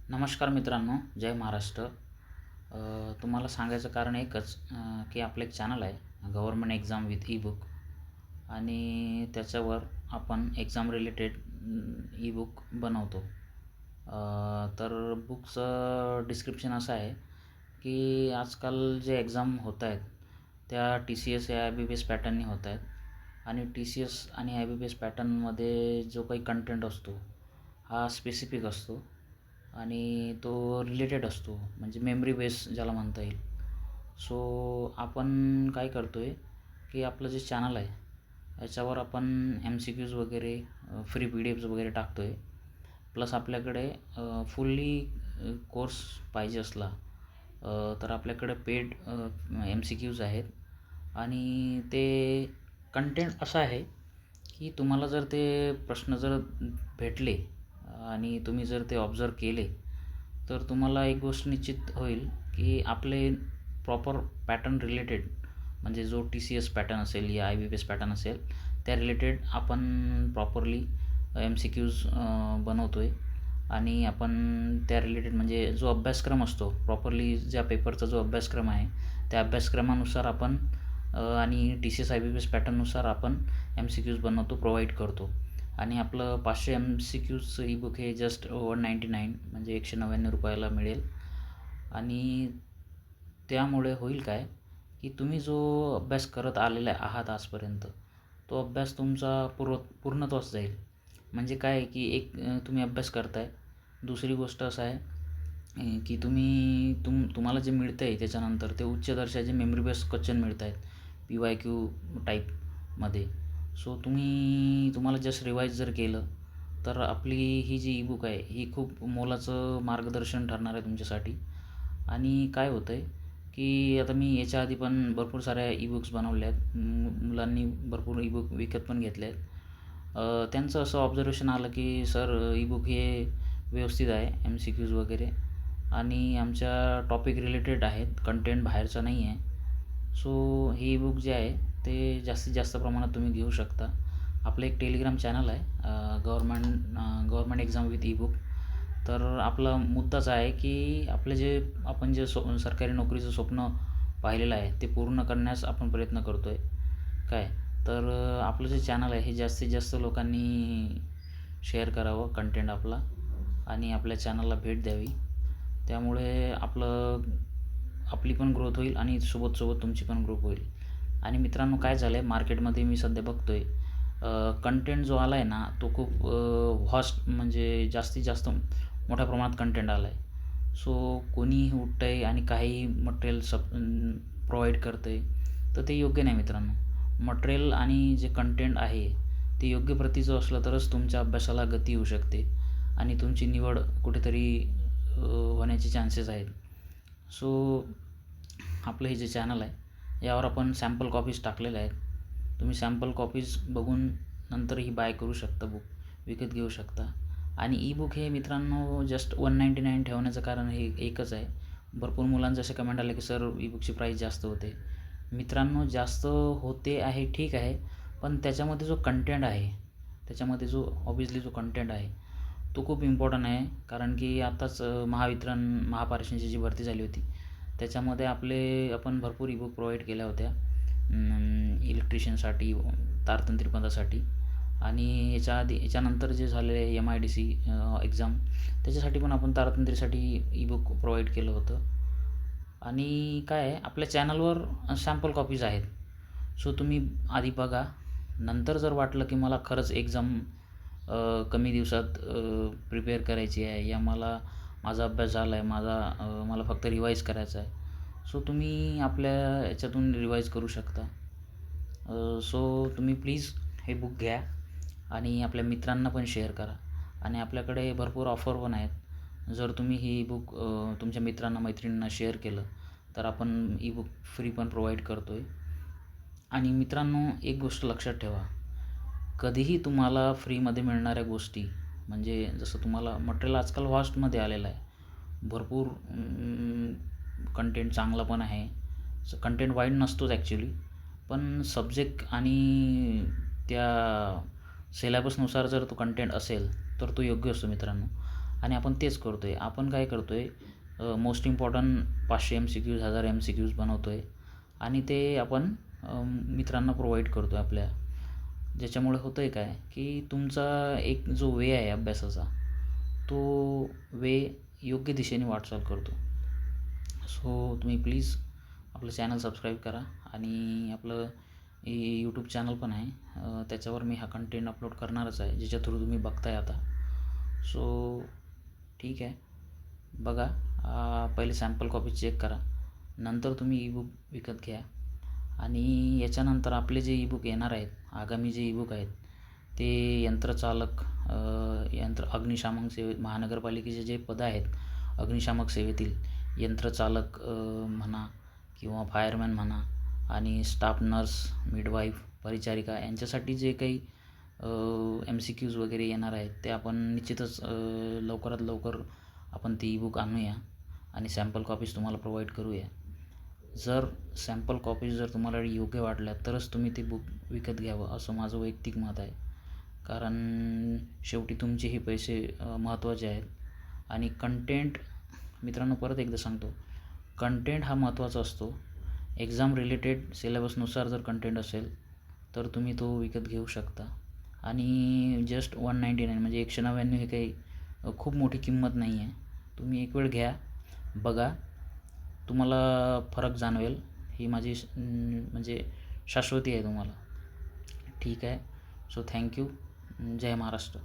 नमस्कार मित्रांनो, जय महाराष्ट्र. तुम्हाला सांगायचं कारण एकच की आपलं एक चॅनल आहे government exam with E book आणि त्याच्यावर आपण एक्झाम रिलेटेड ई बुक बनवतो. तर बुकचं डिस्क्रिप्शन असं आहे की आजकाल जे एक्झाम होत आहेत त्या TCS या IBPS पॅटर्ननी होत आहेत आणि TCS आणि IBPS पॅटर्नमध्ये जो काही कंटेंट असतो हा स्पेसिफिक असतो आणि तो रिलेटेड असतो, म्हणजे मेमरी बेस ज्याला म्हणता येईल. सो आपण काय करतो आहे की आपलं जे चॅनल आहे याच्यावर आपण MCQs वगैरे फ्री PDFs वगैरे टाकतो आहे. प्लस आपल्याकडे फुल्ली कोर्स पाहिजे असला तर आपल्याकडे पेड MCQs आहेत आणि ते कंटेंट असं आहे की तुम्हाला जर ते प्रश्न जर भेटले आणि तुम्ही जर ते ऑब्झर्व केले तर तुम्हाला एक गोष्ट निश्चित होईल की आपले प्रॉपर पॅटर्न रिलेटेड, म्हणजे जो TCS पॅटर्न असेल या IBPS पॅटर्न असेल त्या रिलेटेड आपण प्रॉपरली MCQs बनवतो आहे आणि आपण त्या रिलेटेड म्हणजे जो अभ्यासक्रम असतो प्रॉपरली ज्या पेपरचा जो अभ्यासक्रम आहे त्या अभ्यासक्रमानुसार आपण आणि TCS IBPS पॅटर्ननुसार आपण MCQs बनवतो, प्रोव्हाइड करतो. आणि आपलं 500 MCQचं ई बुक हे जस्ट 199 म्हणजे 199 रुपयाला मिळेल. आणि त्यामुळे होईल काय की तुम्ही जो अभ्यास करत आलेला आहात आजपर्यंत तो अभ्यास तुमचा पूर्णत्वास जाईल. म्हणजे काय आहे की एक तुम्ही अभ्यास करताय. दुसरी गोष्ट असं आहे की तुम्हाला जे मिळतं आहे त्याच्यानंतर ते उच्च दर्जाचे मेमरी बेस क्वेश्चन मिळत आहेत PYQ टाईपमध्ये. सो तुम्हाला जस्ट रिवाईज जर केलं तर आपली ही जी ई बुक आहे ही खूप मोलाचं मार्गदर्शन ठरणार आहे तुमच्यासाठी. आणि काय होतं आहे की आता मी याच्या आधी पण भरपूर साऱ्या ई बुक्स बनवल्या आहेत. मुलांनी भरपूर ई बुक विकत पण घेतले आहेत. त्यांचं असं ऑब्झर्वेशन आलं की सर ई बुक हे व्यवस्थित आहे, MCQs वगैरे आणि आमच्या टॉपिक रिलेटेड आहेत, कंटेंट बाहेरचा नाही आहे. सो हे ई बुक जे आहे ते जास्तीत जास्त प्रमाणात तुम्ही घेऊ शकता. आपलं एक टेलिग्राम चॅनल आहे government exam with E book. तर आपला मुद्दाच आहे की आपण जे सरकारी नोकरीचं स्वप्न पाहिलेलं आहे ते पूर्ण करण्यास आपण प्रयत्न करतो आहे. काय तर आपलं जे चॅनल आहे हे जास्तीत जास्त लोकांनी शेअर करावं कंटेंट आपला आणि आपल्या चॅनलला भेट द्यावी. त्यामुळे आपली पण ग्रोथ होईल आणि सोबत तुमची पण ग्रोथ होईल. आणि मित्रांनो काय झालं आहे मार्केटमध्ये मी सध्या बघतो आहे कंटेंट जो आला आहे ना तो खूप व्हास्ट, म्हणजे जास्तीत जास्त मोठ्या प्रमाणात कंटेंट आला आहे. सो कोणीही उठतं आहे आणि काही मटेरियल प्रोव्हाइड करतं आहे तर ते योग्य नाही मित्रांनो. मटेरियल आणि जे कंटेंट आहे ते योग्य प्रतीचं असलं तरच तुमच्या अभ्यासाला गती येऊ शकते आणि तुमची निवड कुठेतरी होण्याचे चान्सेस आहेत. सो आपलं हे जे चॅनल आहे यावर आपण सॅम्पल कॉपीज टाकलेल्या आहेत. तुम्ही सॅम्पल कॉपीज बघून नंतरही बाय करू शकता, बुक विकत घेऊ शकता. आणि ई बुक हे मित्रांनो जस्ट 199 ठेवण्याचं कारण हे एकच आहे. भरपूर मुलांचे असे कमेंट आले की सर ई बुकची प्राईस जास्त होते. मित्रांनो जास्त होते आहे ठीक आहे, पण त्याच्यामध्ये जो कंटेंट आहे त्याच्यामध्ये जो ऑब्वियसली जो कंटेंट आहे तो खूप इम्पॉर्टंट आहे. कारण की आत्ताच महापारेषणची जी भरती झाली होती त्याच्यामध्ये आपण भरपूर ई बुक प्रोव्हाइड केल्या होत्या इलेक्ट्रिशियनसाठी, तारतंत्री पदासाठी. आणि याच्यानंतर जे झाले MIDC एक्झाम त्याच्यासाठी पण आपण तारतंत्रीसाठी ई बुक प्रोव्हाइड केलं होतं. आणि काय आहे आपल्या चॅनलवर सॅम्पल कॉपीज आहेत. सो तुम्ही आधी बघा, नंतर जर वाटलं की मला खरंच एक्झाम कमी दिवसात प्रिपेअर करायची आहे या माझा अभ्यास झाला आहे, मला फक्त रिवाईज करायचं आहे, सो तुम्ही आपल्या याच्यातून रिवाईज करू शकता. सो तुम्ही प्लीज हे बुक घ्या आणि आपल्या मित्रांना पण शेअर करा. आणि आपल्याकडे भरपूर ऑफर पण आहेत. जर तुम्ही ही बुक तुमच्या मित्रांना मैत्रिणींना शेअर केलं तर आपण ई बुक फ्री पण प्रोव्हाइड करतो आहे. आणि मित्रांनो एक गोष्ट लक्षात ठेवा, कधीही तुम्हाला फ्रीमध्ये मिळणाऱ्या गोष्टी, म्हणजे जसं तुम्हाला मटेरियल आजकाल व्हास्टमध्ये आलेलं आहे, भरपूर कंटेंट चांगला पण आहे. कंटेंट वाईट नसतोच ॲक्च्युली, पण सब्जेक्ट आणि त्या सिलेबसनुसार जर तो कंटेंट असेल तर तो योग्य असतो मित्रांनो. आणि आपण तेच करतो आहे. आपण काय करतो आहे, मोस्ट इम्पॉर्टंट 500 MCQs 1000 MCQs बनवतो आहे आणि ते आपण मित्रांना प्रोव्हाइड करतो आहे आपल्या. ज्याच्यामुळे होतं आहे काय, की तुमचा एक जो वे आहे अभ्यासाचा, तो वे योग्य दिशेने वाटचाल करतो. सो तुम्ही प्लीज आपलं चॅनल सबस्क्राईब करा आणि आपलं यूट्यूब चॅनल पण आहे, त्याच्यावर मी हा कंटेंट अपलोड करणारच आहे, ज्याच्या थ्रू तुम्ही बघताय आता. सो ठीक आहे, बघा. पहिले सॅम्पल कॉपी चेक करा, नंतर तुम्ही ईबुक विकत घ्या. आणि याच्यानंतर आपले जे ईबुक येणार आहेत, आगामी जे ईबुक आहेत, ते यंत्रचालक, अग्निशामक महानगरपालिकेचे जे पदं आहेत अग्निशामक सेवेतील, यंत्रचालक म्हणा किंवा फायरमॅन म्हणा, आणि स्टाफ नर्स, मिडवाईफ, परिचारिका यांच्यासाठी जे काही MCQs वगैरे येणार आहेत, ते आपण निश्चितच लवकरात लवकर आपण ते ईबुक आणूया आणि सॅम्पल कॉपीज तुम्हाला प्रोव्हाइड करूया. जर सॅम्पल कॉपीज जर तुम्हाला योग्य वाटल्या तरच तुम्ही ते बुक विकत घ्यावं, असं माझं वैयक्तिक मत आहे. कारण शेवटी तुमचेही पैसे महत्त्वाचे आहेत. आणि कंटेंट, मित्रांनो परत एकदा सांगतो, कंटेंट हा महत्त्वाचा असतो. एक्झाम रिलेटेड सिलेबसनुसार जर कंटेंट असेल तर तुम्ही तो विकत घेऊ शकता. आणि जस्ट 199 म्हणजे 199 हे काही खूप मोठी किंमत नाही आहे. तुम्ही एक वेळ घ्या, बघा, तुम्हाला फरक जाणवेल. ही माझी म्हणजे शाश्वती आहे तुम्हाला. ठीक आहे. So thank you. जय महाराष्ट्र.